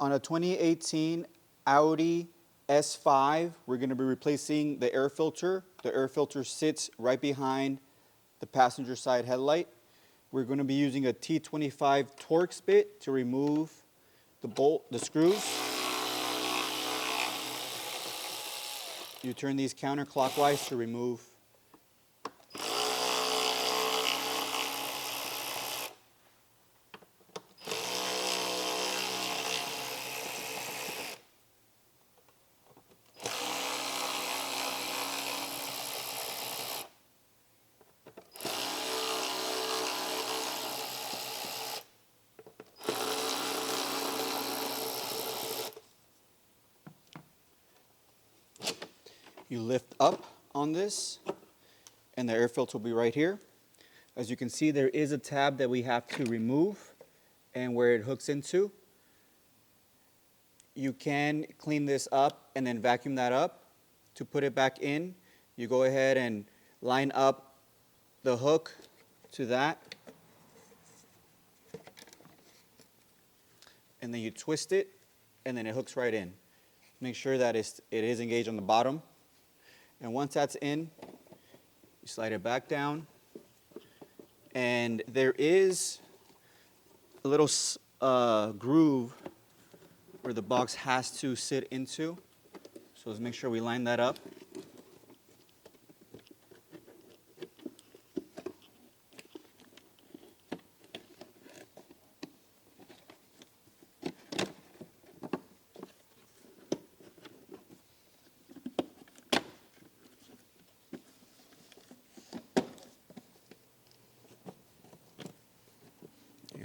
On a 2018 Audi S5, we're going to be replacing the air filter. The air filter sits right behind the passenger side headlight. We're going to be using a T25 Torx bit to remove the screws. You turn these counterclockwise to remove. You lift up on this, and the air filter will be right here. As you can see, there is a tab that we have to remove and where it hooks into. You can clean this up and then vacuum that up. To put it back in, you go ahead and line up the hook to that. And then you twist it, and then it hooks right in. Make sure that it is engaged on the bottom. And once that's in, you slide it back down. And there is a little groove where the box has to sit into. So let's make sure we line that up.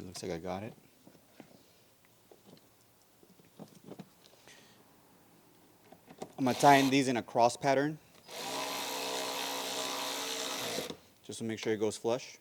Looks like I got it. I'm going to tie in these in a cross pattern just to make sure it goes flush.